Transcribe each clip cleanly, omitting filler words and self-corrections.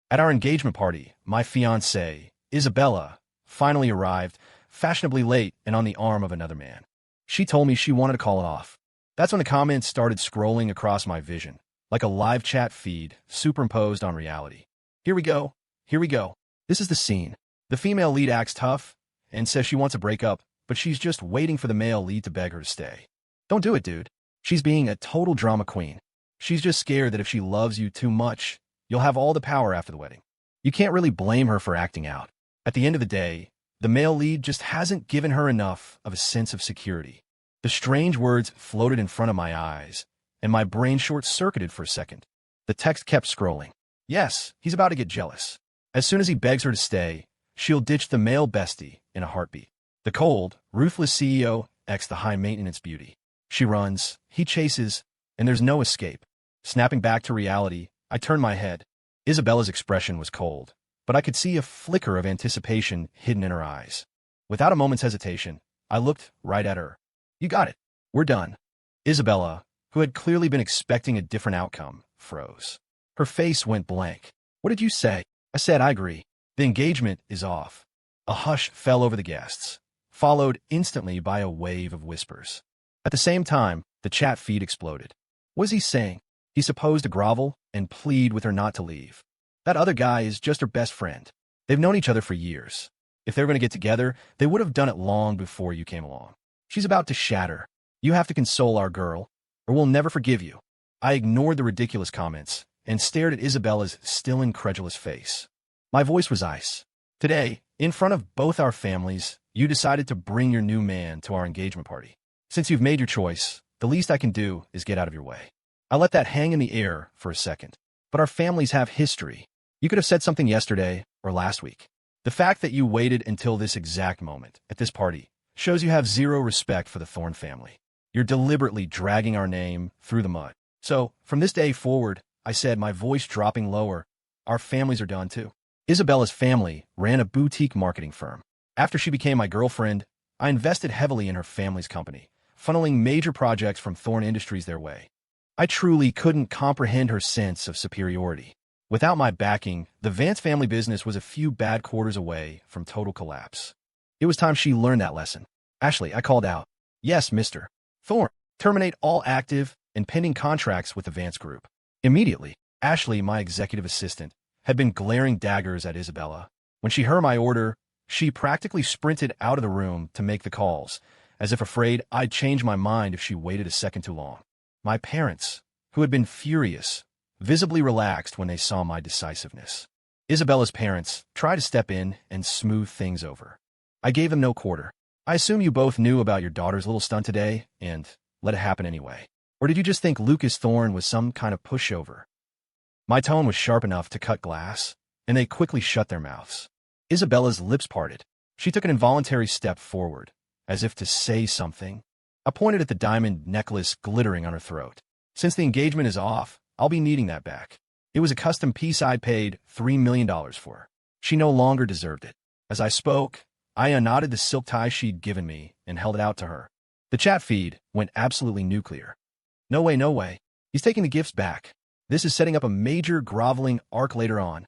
At our engagement party, my fiancée, Isabella, finally arrived, fashionably late and on the arm of another man. She told me she wanted to call it off. That's when the comments started scrolling across my vision, like a live chat feed superimposed on reality. Here we go. Here we go. This is the scene. The female lead acts tough and says she wants a breakup, but she's just waiting for the male lead to beg her to stay. Don't do it, dude. She's being a total drama queen. She's just scared that if she loves you too much, you'll have all the power after the wedding. You can't really blame her for acting out. At the end of the day, the male lead just hasn't given her enough of a sense of security. The strange words floated in front of my eyes, and my brain short-circuited for a second. The text kept scrolling. Yes, he's about to get jealous. As soon as he begs her to stay, she'll ditch the male bestie in a heartbeat. The cold, ruthless CEO the high-maintenance beauty. She runs, he chases, and there's no escape. Snapping back to reality, I turned my head. Isabella's expression was cold, but I could see a flicker of anticipation hidden in her eyes. Without a moment's hesitation, I looked right at her. You got it. We're done. Isabella, who had clearly been expecting a different outcome, froze. Her face went blank. What did you say? I said I agree. The engagement is off. A hush fell over the guests, followed instantly by a wave of whispers. At the same time, the chat feed exploded. What is he saying? He's supposed to grovel and plead with her not to leave. That other guy is just her best friend. They've known each other for years. If they were going to get together, they would have done it long before you came along. She's about to shatter. You have to console our girl, or we'll never forgive you. I ignored the ridiculous comments and stared at Isabella's still incredulous face. My voice was ice. Today, in front of both our families, you decided to bring your new man to our engagement party. Since you've made your choice, the least I can do is get out of your way. I let that hang in the air for a second. But our families have history. You could have said something yesterday or last week. The fact that you waited until this exact moment at this party shows you have zero respect for the Thorne family. You're deliberately dragging our name through the mud. So, from this day forward, I said, my voice dropping lower, our families are done too. Isabella's family ran a boutique marketing firm. After she became my girlfriend, I invested heavily in her family's company, funneling major projects from Thorne Industries their way. I truly couldn't comprehend her sense of superiority. Without my backing, the Vance family business was a few bad quarters away from total collapse. It was time she learned that lesson. Ashley, I called out. Yes, Mr. Thorne. Terminate all active and pending contracts with the Vance Group. Immediately, Ashley, my executive assistant, had been glaring daggers at Isabella. When she heard my order, she practically sprinted out of the room to make the calls, as if afraid I'd change my mind if she waited a second too long. My parents, who had been furious, visibly relaxed when they saw my decisiveness. Isabella's parents tried to step in and smooth things over. I gave them no quarter. I assume you both knew about your daughter's little stunt today and let it happen anyway. Or did you just think Lucas Thorne was some kind of pushover? My tone was sharp enough to cut glass, and they quickly shut their mouths. Isabella's lips parted. She took an involuntary step forward, as if to say something. I pointed at the diamond necklace glittering on her throat. Since the engagement is off, I'll be needing that back. It was a custom piece I paid $3 million for. She no longer deserved it. As I spoke, I unknotted the silk tie she'd given me and held it out to her. The chat feed went absolutely nuclear. No way, no way. He's taking the gifts back. This is setting up a major groveling arc later on.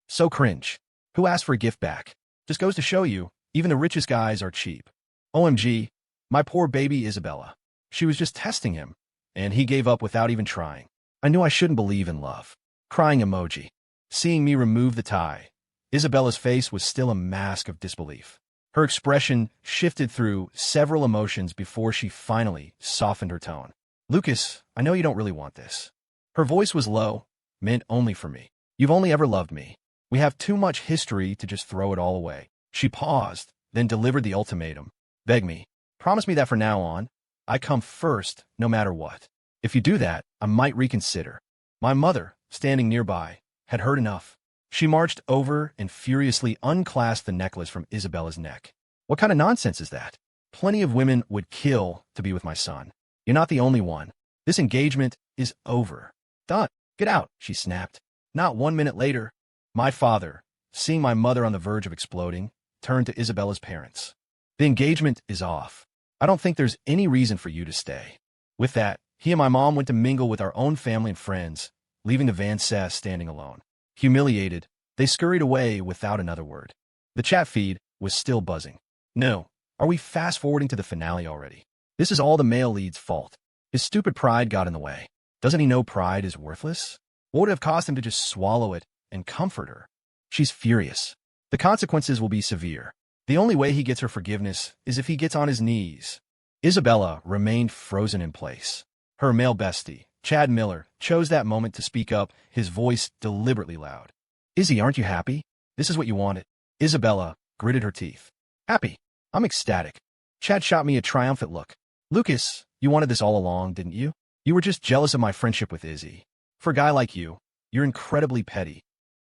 So cringe. Who asked for a gift back? Just goes to show you, even the richest guys are cheap. OMG, my poor baby Isabella. She was just testing him, and he gave up without even trying. I knew I shouldn't believe in love. Crying emoji. Seeing me remove the tie, Isabella's face was still a mask of disbelief. Her expression shifted through several emotions before she finally softened her tone. Lucas, I know you don't really want this. Her voice was low, meant only for me. You've only ever loved me. We have too much history to just throw it all away. She paused, then delivered the ultimatum. Beg me. Promise me that from now on, I come first, no matter what. If you do that, I might reconsider. My mother, standing nearby, had heard enough. She marched over and furiously unclasped the necklace from Isabella's neck. What kind of nonsense is that? Plenty of women would kill to be with my son. You're not the only one. This engagement is over. Done. Get out, she snapped. Not 1 minute later, my father, seeing my mother on the verge of exploding, turned to Isabella's parents. The engagement is off. I don't think there's any reason for you to stay. With that, he and my mom went to mingle with our own family and friends, leaving the Van Sass standing alone. Humiliated, They scurried away without another word. The chat feed was still buzzing. No. Are we fast-forwarding to the finale already? This is all the male lead's fault. His stupid pride got in the way. Doesn't he know pride is worthless? What would it have cost him to just swallow it and comfort her? She's furious. The consequences will be severe. The only way he gets her forgiveness is if he gets on his knees. Isabella remained frozen in place. Her male bestie, Chad Miller, chose that moment to speak up, his voice deliberately loud. Izzy, aren't you happy? This is what you wanted. Isabella gritted her teeth. Happy. I'm ecstatic. Chad shot me a triumphant look. Lucas, you wanted this all along, didn't you? You were just jealous of my friendship with Izzy. For a guy like you, you're incredibly petty.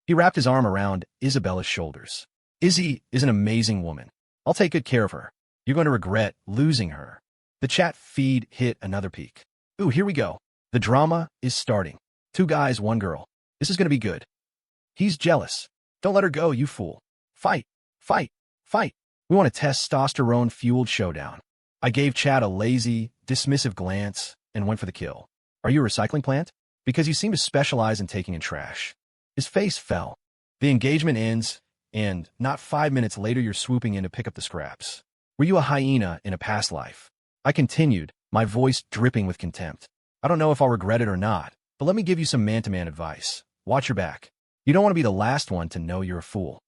He wrapped his arm around Isabella's shoulders. Izzy is an amazing woman. I'll take good care of her. You're going to regret losing her. The chat feed hit another peak. Ooh, here we go. The drama is starting. 2 guys, 1 girl. This is going to be good. He's jealous. Don't let her go, you fool. Fight, fight, fight. We want a testosterone-fueled showdown. I gave Chad a lazy, dismissive glance and went for the kill. Are you a recycling plant? Because you seem to specialize in taking in trash. His face fell. The engagement ends, and not 5 minutes later you're swooping in to pick up the scraps. Were you a hyena in a past life? I continued, my voice dripping with contempt. I don't know if I'll regret it or not, but let me give you some man-to-man advice. Watch your back. You don't want to be the last one to know you're a fool.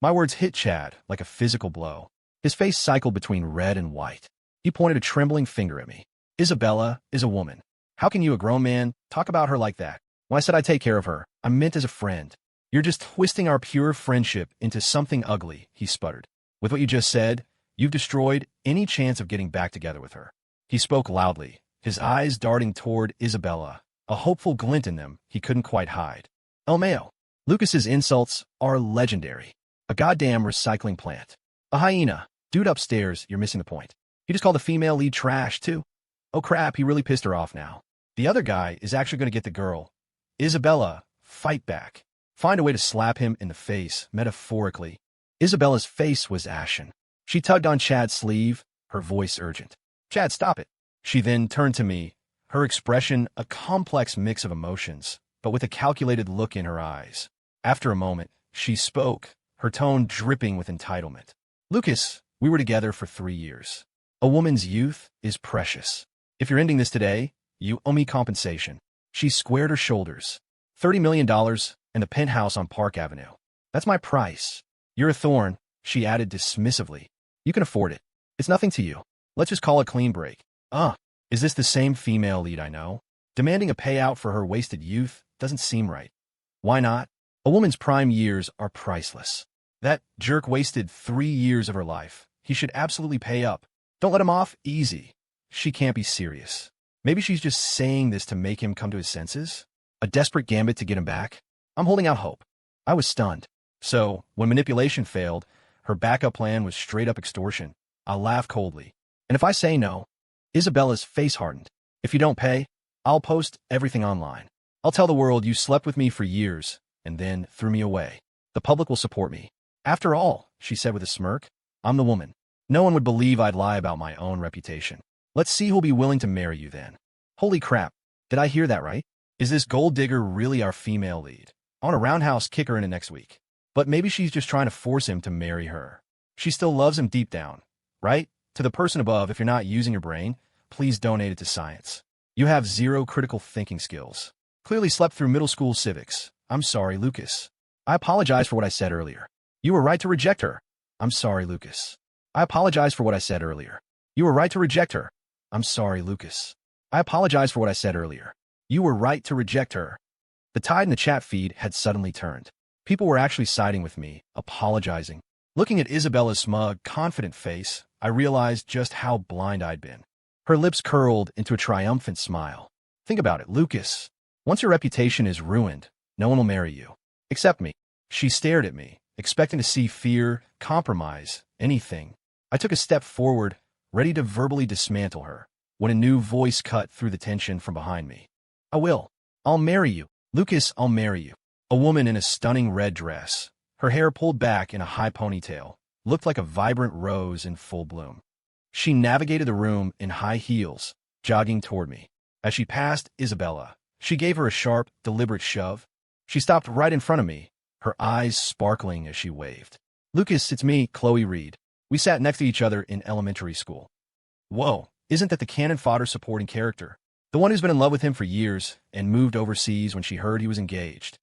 My words hit Chad like a physical blow. His face cycled between red and white. He pointed a trembling finger at me. Isabella is a woman. How can you, a grown man, talk about her like that? When I said I'd take care of her, I meant as a friend. You're just twisting our pure friendship into something ugly, he sputtered. With what you just said, you've destroyed any chance of getting back together with her. He spoke loudly, his eyes darting toward Isabella, a hopeful glint in them he couldn't quite hide. El Mayo. Lucas's insults are legendary. A goddamn recycling plant. A hyena. Dude upstairs, you're missing the point. He just called the female lead trash, too. Oh crap, he really pissed her off now. The other guy is actually going to get the girl. Isabella, fight back. Find a way to slap him in the face, metaphorically. Isabella's face was ashen. She tugged on Chad's sleeve, her voice urgent. Chad, stop it. She then turned to me, her expression a complex mix of emotions, but with a calculated look in her eyes. After a moment, she spoke, her tone dripping with entitlement. Lucas, we were together for 3 years. A woman's youth is precious. If you're ending this today, you owe me compensation. She squared her shoulders. $30 million and the penthouse on Park Avenue. That's my price. You're a thorn, she added dismissively. You can afford it. It's nothing to you. Let's just call it clean break. Is this the same female lead I know? Demanding a payout for her wasted youth doesn't seem right. Why not? A woman's prime years are priceless. That jerk wasted 3 years of her life. He should absolutely pay up. Don't let him off easy. She can't be serious. Maybe she's just saying this to make him come to his senses? A desperate gambit to get him back? I'm holding out hope. I was stunned. So, when manipulation failed, her backup plan was straight-up extortion. I'll laugh coldly. And if I say no, Isabella's face hardened. If you don't pay, I'll post everything online. I'll tell the world you slept with me for years and then threw me away. The public will support me. After all, she said with a smirk, I'm the woman. No one would believe I'd lie about my own reputation. Let's see who'll be willing to marry you then. Holy crap, did I hear that right? Is this gold digger really our female lead? I want a roundhouse kick her into next week. But maybe she's just trying to force him to marry her. She still loves him deep down, right? To the person above, if you're not using your brain, please donate it to science. You have 0 critical thinking skills. Clearly slept through middle school civics. I'm sorry, Lucas. I apologize for what I said earlier. You were right to reject her. I'm sorry, Lucas. I apologize for what I said earlier. You were right to reject her. I'm sorry, Lucas. I apologize for what I said earlier. You were right to reject her. The tide in the chat feed had suddenly turned. People were actually siding with me, apologizing. Looking at Isabella's smug, confident face, I realized just how blind I'd been. Her lips curled into a triumphant smile. Think about it, Lucas. Once your reputation is ruined, no one will marry you. Except me. She stared at me, expecting to see fear, compromise, anything. I took a step forward, ready to verbally dismantle her, when a new voice cut through the tension from behind me. I will. I'll marry you. Lucas, I'll marry you. A woman in a stunning red dress, her hair pulled back in a high ponytail, looked like a vibrant rose in full bloom. She navigated the room in high heels, jogging toward me. As she passed Isabella, she gave her a sharp, deliberate shove. She stopped right in front of me, her eyes sparkling as she waved. Lucas, it's me, Khloe Reed. We sat next to each other in elementary school. Whoa, isn't that the cannon fodder supporting character? The one who's been in love with him for years and moved overseas when she heard he was engaged.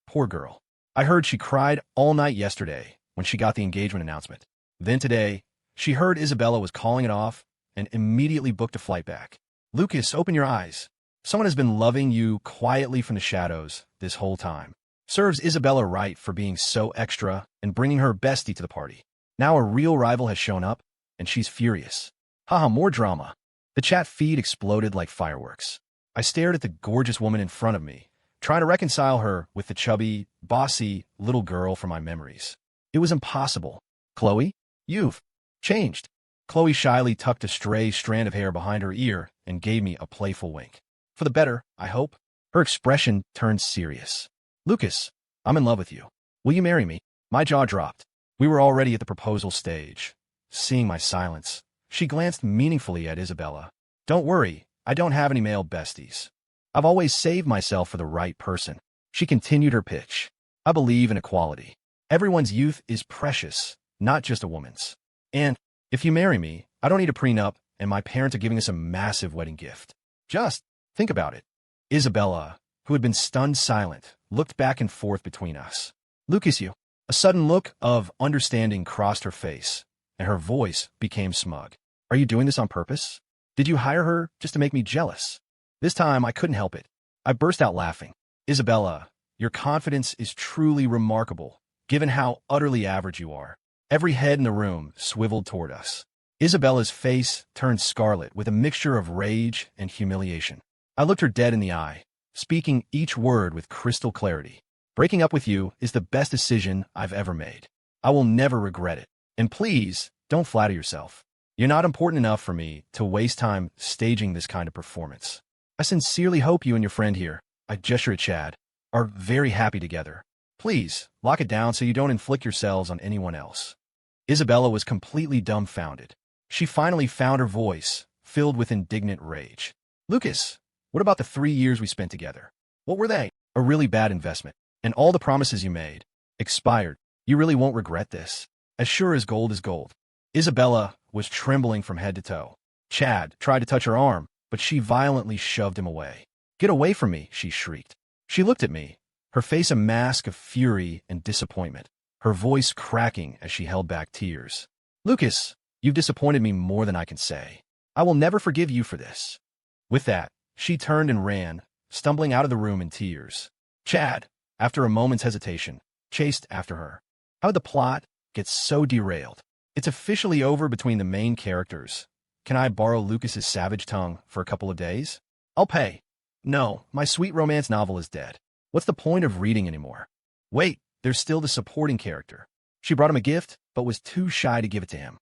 Poor girl. I heard she cried all night yesterday when she got the engagement announcement. Then today, she heard Isabella was calling it off and immediately booked a flight back. Lucas, open your eyes. Someone has been loving you quietly from the shadows this whole time. Serves Isabella right for being so extra and bringing her bestie to the party. Now a real rival has shown up, and she's furious. Haha, more drama. The chat feed exploded like fireworks. I stared at the gorgeous woman in front of me, trying to reconcile her with the chubby, bossy little girl from my memories. It was impossible. Khloe, you've changed. Khloe shyly tucked a stray strand of hair behind her ear and gave me a playful wink. For the better, I hope. Her expression turned serious. Lucas, I'm in love with you. Will you marry me? My jaw dropped. We were already at the proposal stage. Seeing my silence, she glanced meaningfully at Isabella. Don't worry, I don't have any male besties. I've always saved myself for the right person. She continued her pitch. I believe in equality. Everyone's youth is precious, not just a woman's. And if you marry me, I don't need a prenup, and my parents are giving us a massive wedding gift. Just think about it. Isabella, who had been stunned silent, looked back and forth between us. Lucas, you. A sudden look of understanding crossed her face, and her voice became smug. Are you doing this on purpose? Did you hire her just to make me jealous? This time, I couldn't help it. I burst out laughing. Isabella, your confidence is truly remarkable, given how utterly average you are. Every head in the room swiveled toward us. Isabella's face turned scarlet with a mixture of rage and humiliation. I looked her dead in the eye, speaking each word with crystal clarity. Breaking up with you is the best decision I've ever made. I will never regret it. And please, don't flatter yourself. You're not important enough for me to waste time staging this kind of performance. I sincerely hope you and your friend here, I gesture at Chad, are very happy together. Please, lock it down so you don't inflict yourselves on anyone else. Isabella was completely dumbfounded. She finally found her voice, filled with indignant rage. Lucas, what about the 3 years we spent together? What were they? A really bad investment. And all the promises you made expired. You really won't regret this. As sure as gold is gold. Isabella was trembling from head to toe. Chad tried to touch her arm, but she violently shoved him away. Get away from me, she shrieked. She looked at me, her face a mask of fury and disappointment, her voice cracking as she held back tears. Lucas, you've disappointed me more than I can say. I will never forgive you for this. With that, she turned and ran, stumbling out of the room in tears. Chad, after a moment's hesitation, chased after her. How did the plot get so derailed? It's officially over between the main characters. Can I borrow Lucas's savage tongue for a couple of days? I'll pay. No, my sweet romance novel is dead. What's the point of reading anymore? Wait, there's still the supporting character. She brought him a gift, but was too shy to give it to him.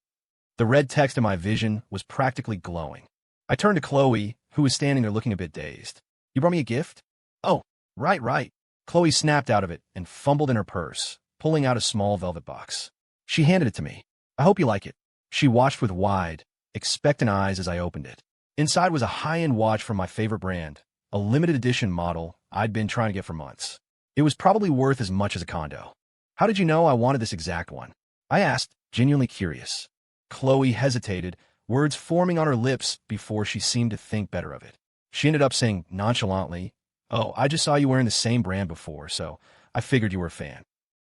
The red text in my vision was practically glowing. I turned to Khloe, who was standing there looking a bit dazed. You brought me a gift? Oh, right. Khloe snapped out of it and fumbled in her purse, pulling out a small velvet box. She handed it to me. I hope you like it. She watched with wide, expectant eyes as I opened it. Inside was a high-end watch from my favorite brand, a limited edition model I'd been trying to get for months. It was probably worth as much as a condo. How did you know I wanted this exact one? I asked, genuinely curious. Khloe hesitated, words forming on her lips before she seemed to think better of it. She ended up saying nonchalantly, Oh, I just saw you wearing the same brand before, so I figured you were a fan.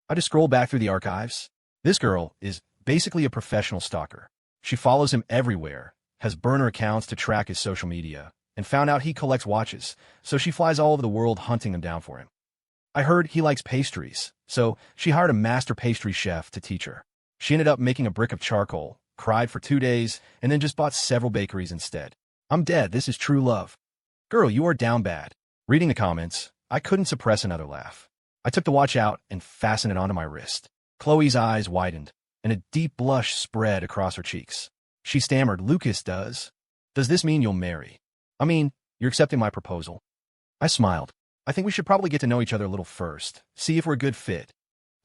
I just scrolled back through the archives. This girl is basically a professional stalker. She follows him everywhere, has burner accounts to track his social media, and found out he collects watches, so she flies all over the world hunting them down for him. I heard he likes pastries, so she hired a master pastry chef to teach her. She ended up making a brick of charcoal, cried for 2 days, and then just bought several bakeries instead. I'm dead. This is true love. Girl, you are down bad. Reading the comments, I couldn't suppress another laugh. I took the watch out and fastened it onto my wrist. Khloe's eyes widened, and a deep blush spread across her cheeks. She stammered, Lucas does this mean you'll marry? I mean, you're accepting my proposal? I smiled. I think we should probably get to know each other a little first, see if we're a good fit.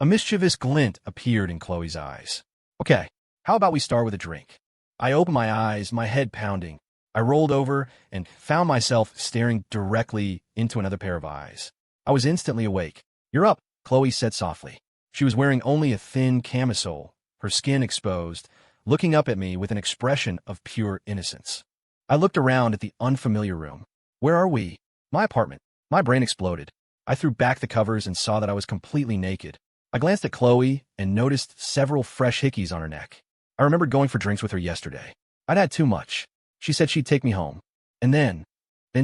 A mischievous glint appeared in Khloe's eyes. Okay, how about we start with a drink? I opened my eyes, my head pounding. I rolled over and found myself staring directly into another pair of eyes. I was instantly awake. You're up, Khloe said softly. She was wearing only a thin camisole, her skin exposed, looking up at me with an expression of pure innocence. I looked around at the unfamiliar room. Where are we? My apartment. My brain exploded. I threw back the covers and saw that I was completely naked. I glanced at Khloe and noticed several fresh hickeys on her neck. I remembered going for drinks with her yesterday. I'd had too much. She said she'd take me home. And then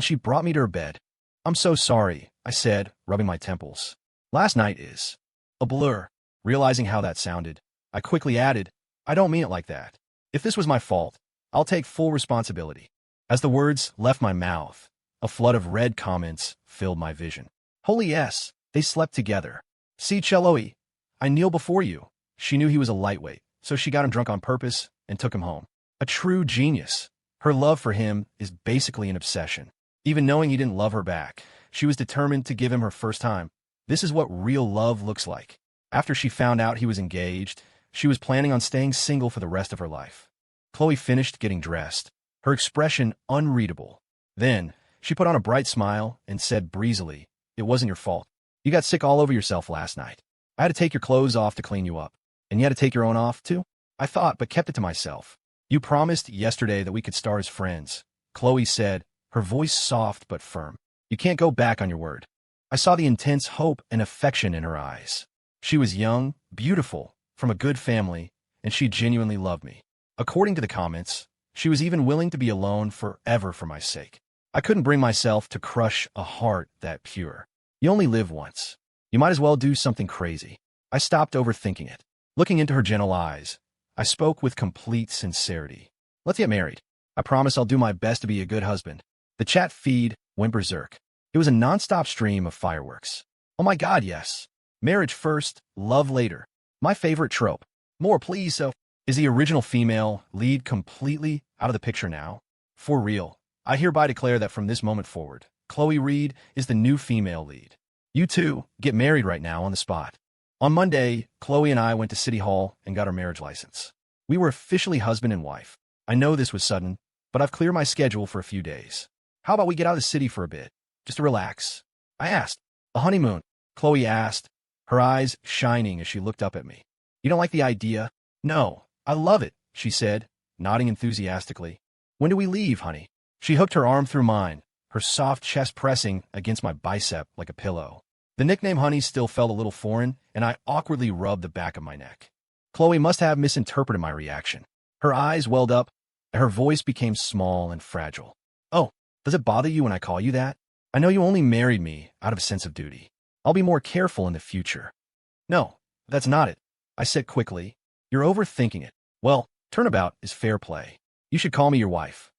she brought me to her bed. I'm so sorry, I said, rubbing my temples. Last night is a blur. Realizing how that sounded, I quickly added, I don't mean it like that. If this was my fault, I'll take full responsibility. As the words left my mouth, a flood of red comments filled my vision. Holy yes, they slept together. See, Khloe, I kneel before you. She knew he was a lightweight, so she got him drunk on purpose and took him home. A true genius. Her love for him is basically an obsession. Even knowing he didn't love her back, she was determined to give him her first time. This is what real love looks like. After she found out he was engaged, she was planning on staying single for the rest of her life. Khloe finished getting dressed, her expression unreadable. Then, she put on a bright smile and said breezily, It wasn't your fault. You got sick all over yourself last night. I had to take your clothes off to clean you up. And you had to take your own off, too? I thought, but kept it to myself. You promised yesterday that we could start as friends, Khloe said, her voice soft but firm. You can't go back on your word. I saw the intense hope and affection in her eyes. She was young, beautiful, from a good family, and she genuinely loved me. According to the comments, she was even willing to be alone forever for my sake. I couldn't bring myself to crush a heart that pure. You only live once. You might as well do something crazy. I stopped overthinking it. Looking into her gentle eyes, I spoke with complete sincerity. Let's get married. I promise I'll do my best to be a good husband. The chat feed went berserk. It was a non-stop stream of fireworks. Oh my God, yes. Marriage first, love later. My favorite trope. More, please. So, is the original female lead completely out of the picture now? For real, I hereby declare that from this moment forward, Khloe Reed is the new female lead. You two get married right now on the spot. On Monday, Khloe and I went to City Hall and got our marriage license. We were officially husband and wife. I know this was sudden, but I've cleared my schedule for a few days. How about we get out of the city for a bit, just to relax? I asked. A honeymoon, Khloe asked, her eyes shining as she looked up at me. You don't like the idea? No, I love it, she said, nodding enthusiastically. When do we leave, honey? She hooked her arm through mine, her soft chest pressing against my bicep like a pillow. The nickname honey still felt a little foreign, and I awkwardly rubbed the back of my neck. Khloe must have misinterpreted my reaction. Her eyes welled up, and her voice became small and fragile. Oh, does it bother you when I call you that? I know you only married me out of a sense of duty. I'll be more careful in the future. No, that's not it, I said quickly. You're overthinking it. Well, turnabout is fair play. You should call me your wife.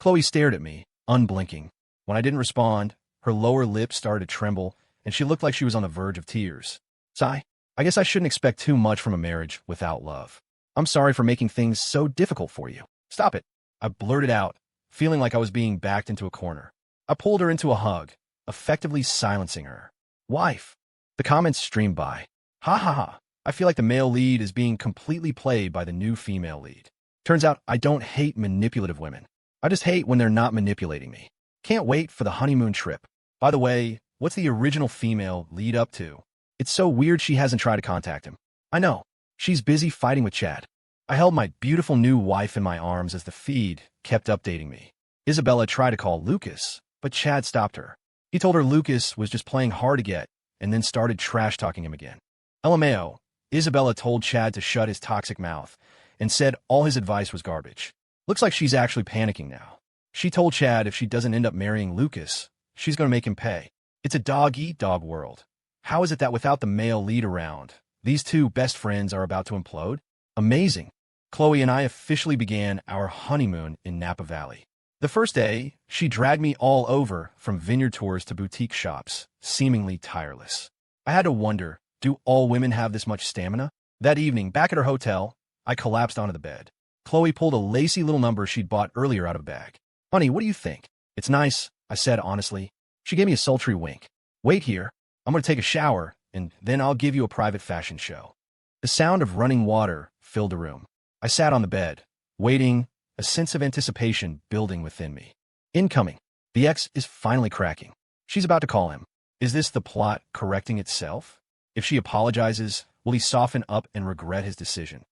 Khloe stared at me, unblinking. When I didn't respond, her lower lip started to tremble, and she looked like she was on the verge of tears. Sigh, I guess I shouldn't expect too much from a marriage without love. I'm sorry for making things so difficult for you. Stop it, I blurted out, feeling like I was being backed into a corner. I pulled her into a hug, effectively silencing her. Wife. The comments streamed by. Ha ha ha. I feel like the male lead is being completely played by the new female lead. Turns out I don't hate manipulative women. I just hate when they're not manipulating me. Can't wait for the honeymoon trip. By the way, what's the original female lead up to? It's so weird she hasn't tried to contact him. I know. She's busy fighting with Chad. I held my beautiful new wife in my arms as the feed kept updating me. Isabella tried to call Lucas, but Chad stopped her. He told her Lucas was just playing hard to get, and then started trash-talking him again. LMAO, Isabella told Chad to shut his toxic mouth, and said all his advice was garbage. Looks like she's actually panicking now. She told Chad if she doesn't end up marrying Lucas, she's going to make him pay. It's a dog-eat-dog world. How is it that without the male lead around, these two best friends are about to implode? Amazing. Khloe and I officially began our honeymoon in Napa Valley. The first day, she dragged me all over from vineyard tours to boutique shops, seemingly tireless. I had to wonder, do all women have this much stamina? That evening, back at her hotel, I collapsed onto the bed. Khloe pulled a lacy little number she'd bought earlier out of a bag. Honey, what do you think? It's nice, I said honestly. She gave me a sultry wink. Wait here. I'm going to take a shower, and then I'll give you a private fashion show. The sound of running water filled the room. I sat on the bed, waiting, a sense of anticipation building within me. Incoming. The ex is finally cracking. She's about to call him. Is this the plot correcting itself? If she apologizes, will he soften up and regret his decision?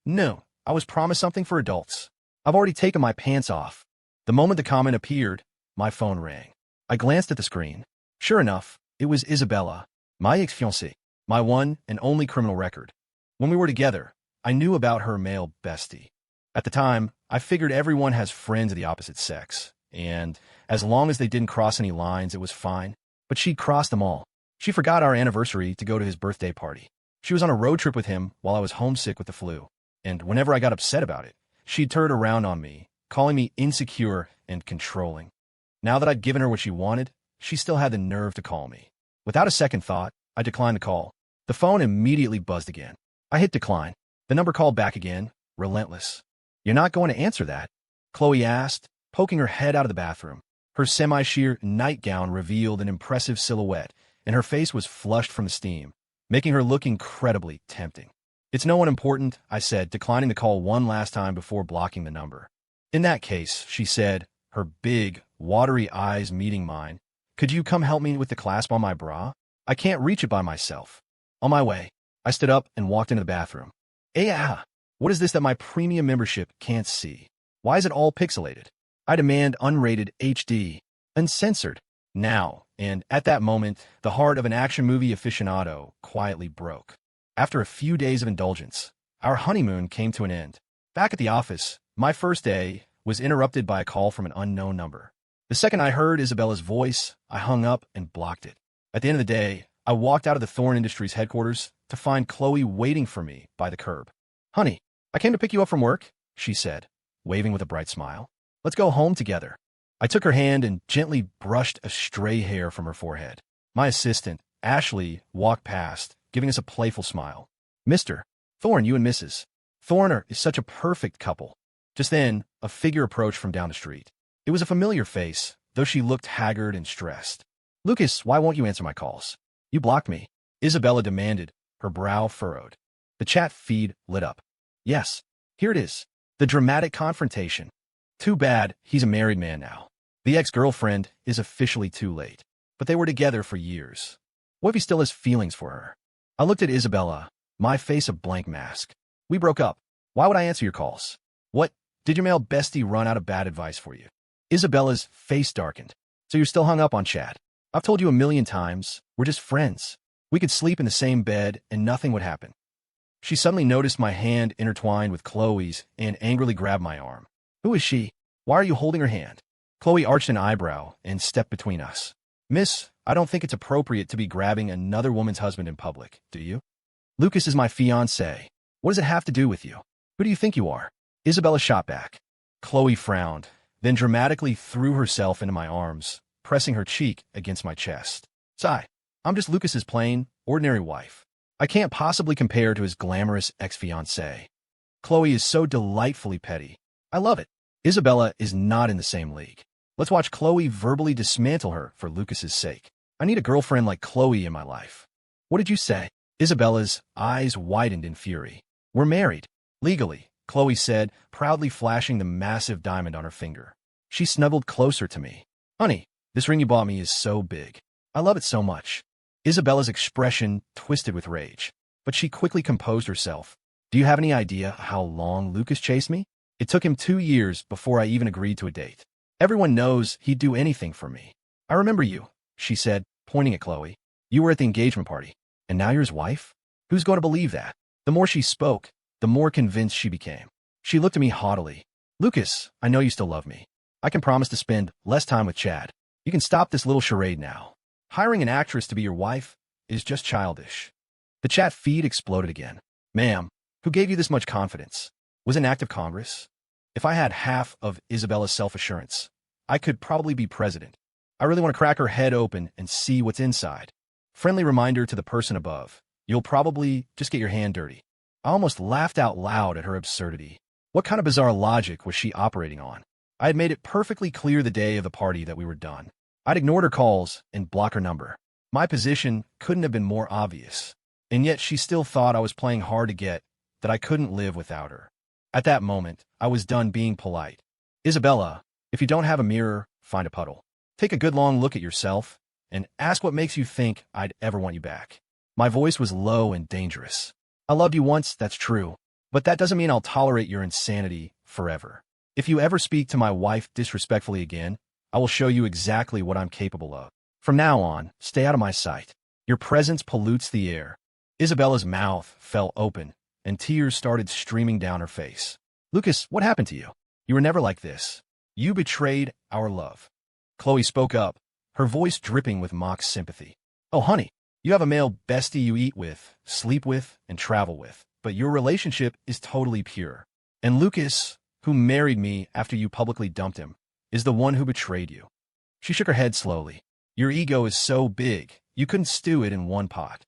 No, I was promised something for adults. I've already taken my pants off. The moment the comment appeared, my phone rang. I glanced at the screen. Sure enough, it was Isabella, my ex-fiancée, my one and only criminal record. When we were together, I knew about her male bestie. At the time, I figured everyone has friends of the opposite sex, and as long as they didn't cross any lines, it was fine. But she'd crossed them all. She forgot our anniversary to go to his birthday party. She was on a road trip with him while I was homesick with the flu, and whenever I got upset about it, she'd turn around on me, calling me insecure and controlling. Now that I'd given her what she wanted, she still had the nerve to call me. Without a second thought, I declined the call. The phone immediately buzzed again. I hit decline. The number called back again, relentless. "You're not going to answer that?" Khloe asked, poking her head out of the bathroom. Her semi-sheer nightgown revealed an impressive silhouette, and her face was flushed from the steam, making her look incredibly tempting. "It's no one important," I said, declining the call one last time before blocking the number. "In that case," she said, her big, watery eyes meeting mine, "could you come help me with the clasp on my bra? I can't reach it by myself." On my way, I stood up and walked into the bathroom. What is this that my premium membership can't see? Why is it all pixelated? I demand unrated HD, uncensored, now. And at that moment, the heart of an action movie aficionado quietly broke. After a few days of indulgence, our honeymoon came to an end. Back at the office, my first day was interrupted by a call from an unknown number. The second I heard Isabella's voice, I hung up and blocked it. At the end of the day, I walked out of the Thorn Industries headquarters to find Khloe waiting for me by the curb. "Honey, I came to pick you up from work," she said, waving with a bright smile. "Let's go home together." I took her hand and gently brushed a stray hair from her forehead. My assistant, Ashley, walked past, giving us a playful smile. "Mr. Thorne, you and Mrs. Thorne is such a perfect couple." Just then, a figure approached from down the street. It was a familiar face, though she looked haggard and stressed. "Lucas, why won't you answer my calls? You blocked me," Isabella demanded, her brow furrowed. The chat feed lit up. "Yes, here it is. The dramatic confrontation. Too bad he's a married man now. The ex-girlfriend is officially too late. But they were together for years. What if he still has feelings for her?" I looked at Isabella, my face a blank mask. "We broke up. Why would I answer your calls? What, did your male bestie run out of bad advice for you?" Isabella's face darkened. "So you're still hung up on Chad? I've told you a million times, we're just friends. We could sleep in the same bed and nothing would happen." She suddenly noticed my hand intertwined with Khloe's and angrily grabbed my arm. "Who is she? Why are you holding her hand?" Khloe arched an eyebrow and stepped between us. "Miss, I don't think it's appropriate to be grabbing another woman's husband in public, do you? Lucas is my fiancé. What does it have to do with you? Who do you think you are?" Isabella shot back. Khloe frowned, then dramatically threw herself into my arms, pressing her cheek against my chest. "Sigh, I'm just Lucas's plain, ordinary wife. I can't possibly compare to his glamorous ex-fiancé. Khloe is so delightfully petty. I love it. Isabella is not in the same league. Let's watch Khloe verbally dismantle her for Lucas's sake. I need a girlfriend like Khloe in my life." "What did you say?" Isabella's eyes widened in fury. "We're married. Legally," Khloe said, proudly flashing the massive diamond on her finger. She snuggled closer to me. "Honey, this ring you bought me is so big. I love it so much." Isabella's expression twisted with rage, but she quickly composed herself. "Do you have any idea how long Lucas chased me? It took him 2 years before I even agreed to a date. Everyone knows he'd do anything for me. I remember you," she said, pointing at Khloe. "You were at the engagement party, and now you're his wife? Who's going to believe that?" The more she spoke, the more convinced she became. She looked at me haughtily. "Lucas, I know you still love me. I can promise to spend less time with Chad. You can stop this little charade now. Hiring an actress to be your wife is just childish." The chat feed exploded again. "Ma'am, who gave you this much confidence? Was it an act of Congress? If I had half of Isabella's self-assurance, I could probably be president. I really want to crack her head open and see what's inside. Friendly reminder to the person above. You'll probably just get your hand dirty." I almost laughed out loud at her absurdity. What kind of bizarre logic was she operating on? I had made it perfectly clear the day of the party that we were done. I'd ignored her calls and blocked her number. My position couldn't have been more obvious. And yet she still thought I was playing hard to get, that I couldn't live without her. At that moment, I was done being polite. "Isabella, if you don't have a mirror, find a puddle. Take a good long look at yourself, and ask what makes you think I'd ever want you back." My voice was low and dangerous. I loved you once, that's true. But that doesn't mean I'll tolerate your insanity forever. If you ever speak to my wife disrespectfully again, I will show you exactly what I'm capable of. From now on, stay out of my sight. Your presence pollutes the air. Isabella's mouth fell open, and tears started streaming down her face. Lucas, what happened to you? You were never like this. You betrayed our love. Khloe spoke up, her voice dripping with mock sympathy. Oh, honey, you have a male bestie you eat with, sleep with, and travel with, but your relationship is totally pure. And Lucas, who married me after you publicly dumped him, is the one who betrayed you. She shook her head slowly. Your ego is so big, you couldn't stew it in one pot.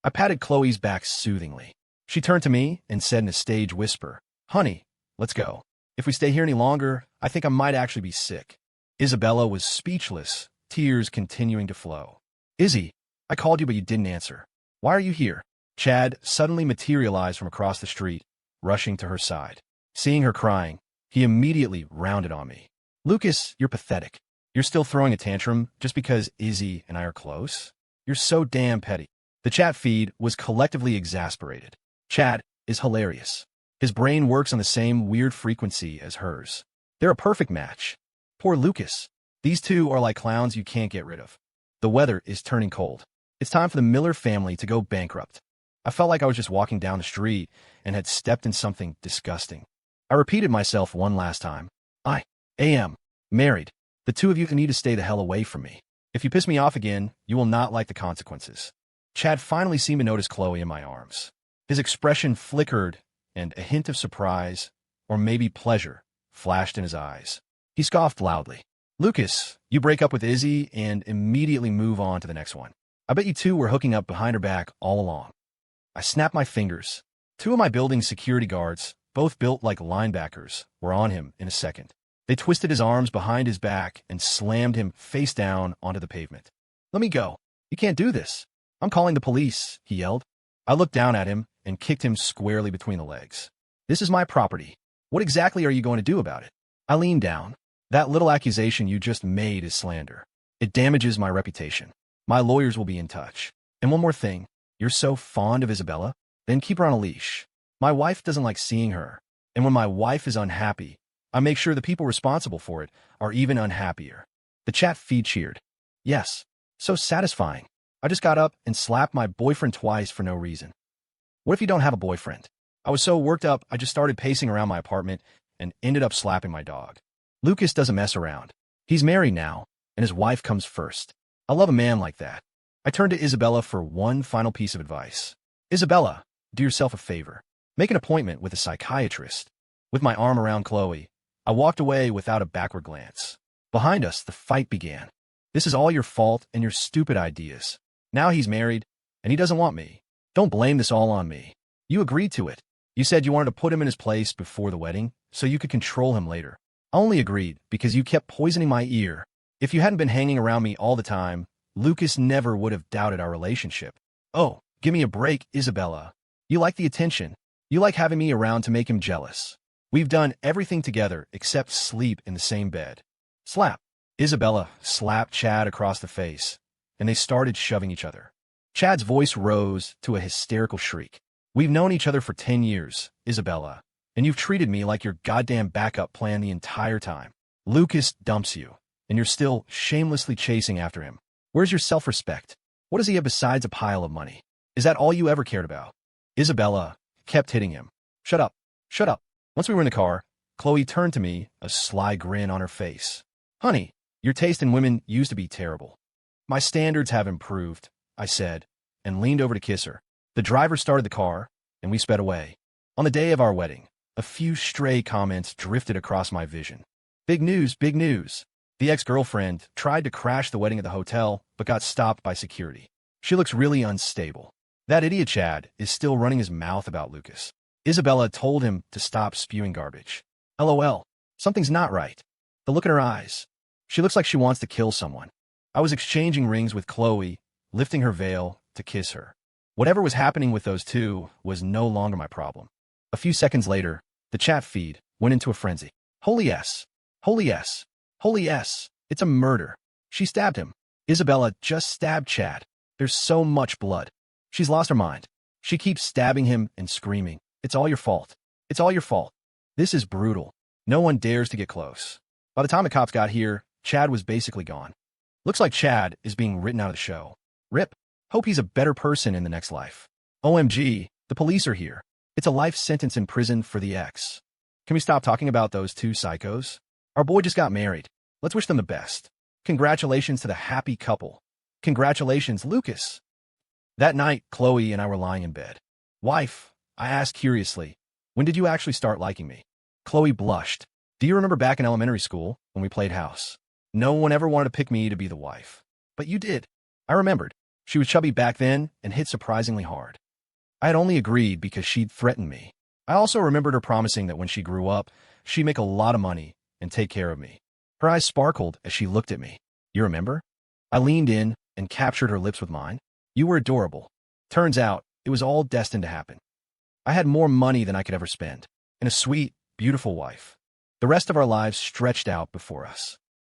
I patted Khloe's back soothingly. She turned to me and said in a stage whisper, Honey, let's go. If we stay here any longer, I think I might actually be sick. Isabella was speechless, tears continuing to flow. Izzy, I called you but you didn't answer. Why are you here? Chad suddenly materialized from across the street, rushing to her side. Seeing her crying, he immediately rounded on me. Lucas, you're pathetic. You're still throwing a tantrum just because Izzy and I are close? You're so damn petty. The chat feed was collectively exasperated. Chad is hilarious. His brain works on the same weird frequency as hers. They're a perfect match. Poor Lucas. These two are like clowns you can't get rid of. The weather is turning cold. It's time for the Miller family to go bankrupt. I felt like I was just walking down the street and had stepped in something disgusting. I repeated myself one last time. I am married. The two of you need to stay the hell away from me. If you piss me off again, you will not like the consequences. Chad finally seemed to notice Khloe in my arms. His expression flickered, and a hint of surprise, or maybe pleasure, flashed in his eyes. He scoffed loudly. Lucas, you break up with Izzy and immediately move on to the next one. I bet you two were hooking up behind her back all along. I snapped my fingers. Two of my building's security guards, both built like linebackers, were on him in a second. They twisted his arms behind his back and slammed him face down onto the pavement. Let me go. You can't do this. I'm calling the police, he yelled. I looked down at him and kicked him squarely between the legs. This is my property. What exactly are you going to do about it? I leaned down. That little accusation you just made is slander. It damages my reputation. My lawyers will be in touch. And one more thing. You're so fond of Isabella? Then keep her on a leash. My wife doesn't like seeing her. And when my wife is unhappy, I make sure the people responsible for it are even unhappier. The chat feed cheered. Yes, so satisfying. I just got up and slapped my boyfriend twice for no reason. What if you don't have a boyfriend? I was so worked up, I just started pacing around my apartment and ended up slapping my dog. Lucas doesn't mess around. He's married now, and his wife comes first. I love a man like that. I turned to Isabella for one final piece of advice. Isabella, do yourself a favor. Make an appointment with a psychiatrist. With my arm around Khloe, I walked away without a backward glance. Behind us, the fight began. This is all your fault and your stupid ideas. Now he's married, and he doesn't want me. Don't blame this all on me. You agreed to it. You said you wanted to put him in his place before the wedding, so you could control him later. I only agreed because you kept poisoning my ear. If you hadn't been hanging around me all the time, Lucas never would have doubted our relationship. Oh, give me a break, Isabella. You like the attention. You like having me around to make him jealous. We've done everything together except sleep in the same bed. Slap. Isabella slapped Chad across the face, and they started shoving each other. Chad's voice rose to a hysterical shriek. We've known each other for 10 years, Isabella, and you've treated me like your goddamn backup plan the entire time. Lucas dumps you, and you're still shamelessly chasing after him. Where's your self-respect? What does he have besides a pile of money? Is that all you ever cared about? Isabella kept hitting him. Shut up. Shut up. Once we were in the car, Khloe turned to me, a sly grin on her face. Honey, your taste in women used to be terrible. My standards have improved, I said, and leaned over to kiss her. The driver started the car, and we sped away. On the day of our wedding, a few stray comments drifted across my vision. Big news, big news. The ex-girlfriend tried to crash the wedding at the hotel, but got stopped by security. She looks really unstable. That idiot Chad is still running his mouth about Lucas. Isabella told him to stop spewing garbage. LOL. Something's not right. The look in her eyes. She looks like she wants to kill someone. I was exchanging rings with Khloe, lifting her veil to kiss her. Whatever was happening with those two was no longer my problem. A few seconds later, the chat feed went into a frenzy. Holy yes. Holy yes. Holy yes. It's a murder. She stabbed him. Isabella just stabbed Chad. There's so much blood. She's lost her mind. She keeps stabbing him and screaming, "It's all your fault. It's all your fault." This is brutal. No one dares to get close. By the time the cops got here, Chad was basically gone. Looks like Chad is being written out of the show. RIP. Hope he's a better person in the next life. OMG, the police are here. It's a life sentence in prison for the ex. Can we stop talking about those two psychos? Our boy just got married. Let's wish them the best. Congratulations to the happy couple. Congratulations, Lucas. That night, Khloe and I were lying in bed. "Wife," I asked curiously, "when did you actually start liking me?" Khloe blushed. "Do you remember back in elementary school when we played house? No one ever wanted to pick me to be the wife. But you did." I remembered. She was chubby back then and hit surprisingly hard. I had only agreed because she'd threatened me. I also remembered her promising that when she grew up, she'd make a lot of money and take care of me. Her eyes sparkled as she looked at me. "You remember?" I leaned in and captured her lips with mine. "You were adorable." Turns out, it was all destined to happen. I had more money than I could ever spend, and a sweet, beautiful wife. The rest of our lives stretched out before us.